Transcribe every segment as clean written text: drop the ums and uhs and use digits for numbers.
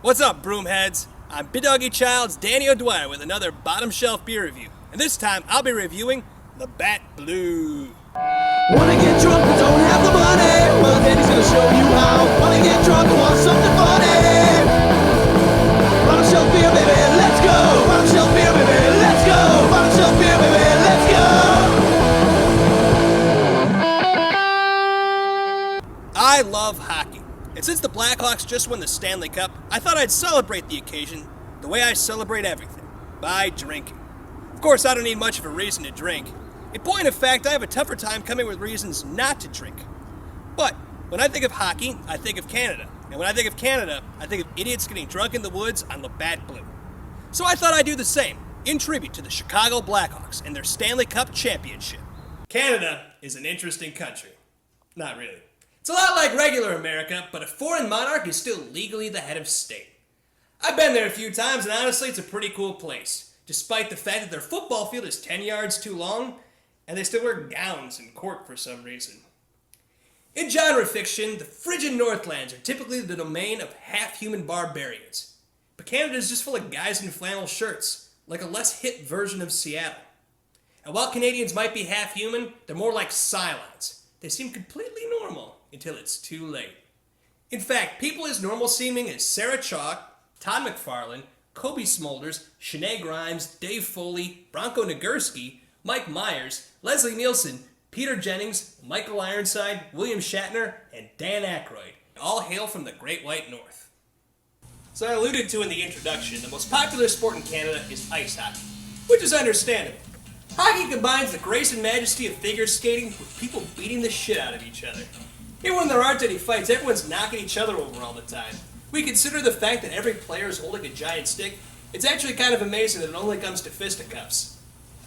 What's up, broomheads? I'm Big Doggy Child's Danny O'Dwyer with another Bottomshelf beer review. And this time, I'll be reviewing LaBatt Blue. Wanna get drunk but don't have the money? Well, Danny's gonna show you how. Wanna get drunk and want something funny? Bottomshelf beer, baby, let's go! Bottomshelf beer, baby, let's go! Bottomshelf beer, baby, let's go! I love hockey. And since the Blackhawks just won the Stanley Cup, I thought I'd celebrate the occasion the way I celebrate everything, by drinking. Of course, I don't need much of a reason to drink. In point of fact, I have a tougher time coming with reasons not to drink. But when I think of hockey, I think of Canada. And when I think of Canada, I think of idiots getting drunk in the woods on LaBatt Blue. So I thought I'd do the same, in tribute to the Chicago Blackhawks and their Stanley Cup championship. Canada is an interesting country. Not really. It's a lot like regular America, but a foreign monarch is still legally the head of state. I've been there a few times, and honestly, it's a pretty cool place, despite the fact that their football field is 10 yards too long, and they still wear gowns in court for some reason. In genre fiction, the frigid Northlands are typically the domain of half-human barbarians, but Canada is just full of guys in flannel shirts, like a less hip version of Seattle. And while Canadians might be half-human, they're more like Cylons. They seem completely normal until it's too late. In fact, people as normal seeming as Sarah Chalk, Todd McFarlane, Kobe Smulders, Shanae Grimes, Dave Foley, Bronco Nagurski, Mike Myers, Leslie Nielsen, Peter Jennings, Michael Ironside, William Shatner, and Dan Aykroyd all hail from the Great White North. So I alluded to in the introduction, the most popular sport in Canada is ice hockey, which is understandable. Hockey combines the grace and majesty of figure skating with people beating the shit out of each other. Even when there aren't any fights, everyone's knocking each other over all the time. We consider the fact that every player is holding a giant stick. It's actually kind of amazing that it only comes to fisticuffs.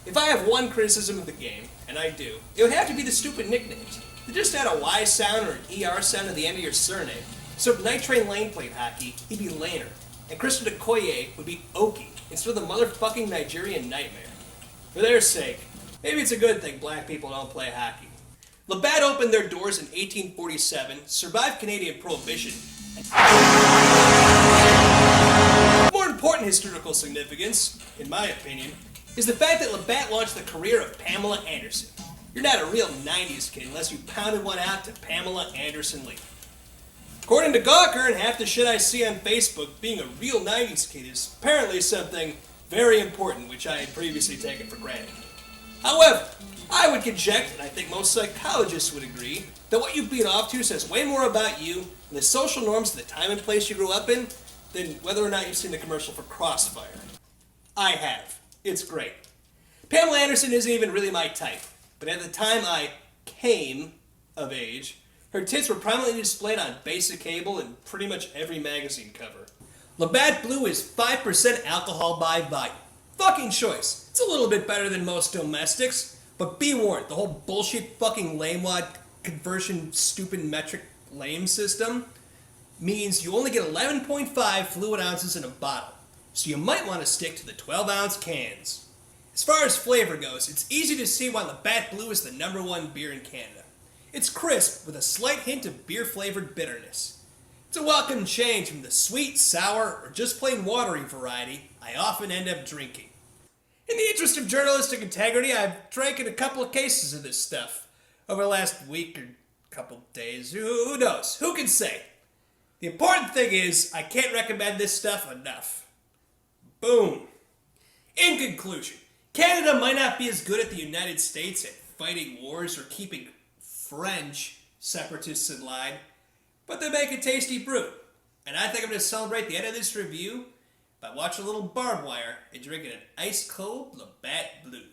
If I have one criticism of the game, and I do, it would have to be the stupid nicknames. They just add a Y sound or an ER sound at the end of your surname. So if Night Train Lane played hockey, he'd be Laner, and Christian Okoye would be Oki, instead of the motherfucking Nigerian Nightmare. For their sake, maybe it's a good thing black people don't play hockey. LaBatt opened their doors in 1847, survived Canadian Prohibition, and more important historical significance, in my opinion, is the fact that LaBatt launched the career of Pamela Anderson. You're not a real 90s kid unless you pounded one out to Pamela Anderson Lee. According to Gawker and half the shit I see on Facebook, being a real 90s kid is apparently something very important, which I had previously taken for granted. However, I would conject, and I think most psychologists would agree, that what you've been off to says way more about you and the social norms of the time and place you grew up in than whether or not you've seen the commercial for Crossfire. I have. It's great. Pamela Anderson isn't even really my type, but at the time I came of age, her tits were prominently displayed on basic cable and pretty much every magazine cover. LaBatt Blue is 5% alcohol by volume. Fucking choice. It's a little bit better than most domestics, but be warned, the whole bullshit fucking lame-wad conversion stupid metric lame system means you only get 11.5 fluid ounces in a bottle, so you might want to stick to the 12-ounce cans. As far as flavor goes, it's easy to see why LaBatt Blue is the #1 beer in Canada. It's crisp with a slight hint of beer-flavored bitterness. It's a welcome change from the sweet, sour, or just plain watery variety I often end up drinking. In the interest of journalistic integrity, I've drank in a couple of cases of this stuff over the last week or couple days. Who knows? Who can say? The important thing is, I can't recommend this stuff enough. Boom. In conclusion, Canada might not be as good as the United States at fighting wars or keeping French separatists in line, but they make a tasty brew. And I think I'm going to celebrate the end of this review by watching a little barbed wire and drinking an ice-cold LaBatt Blue.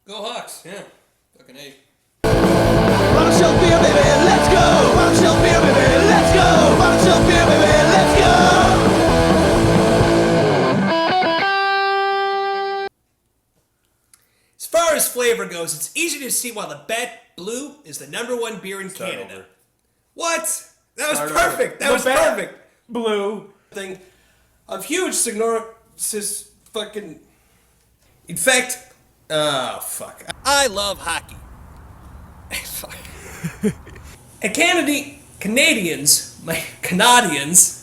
Go Hawks, yeah. Fucking A. Bottomshelf beer, baby, let's go! Bottomshelf beer, baby, let's go! Bottomshelf beer, baby, let's go! As far as flavor goes, it's easy to see why LaBatt Blue is the #1 beer in Canada. Over. What? That was perfect. That was LaBatt perfect. Blue. Thing of huge significance. Fucking. In fact, fuck. I love hockey. Fuck. And Canadians my Canadians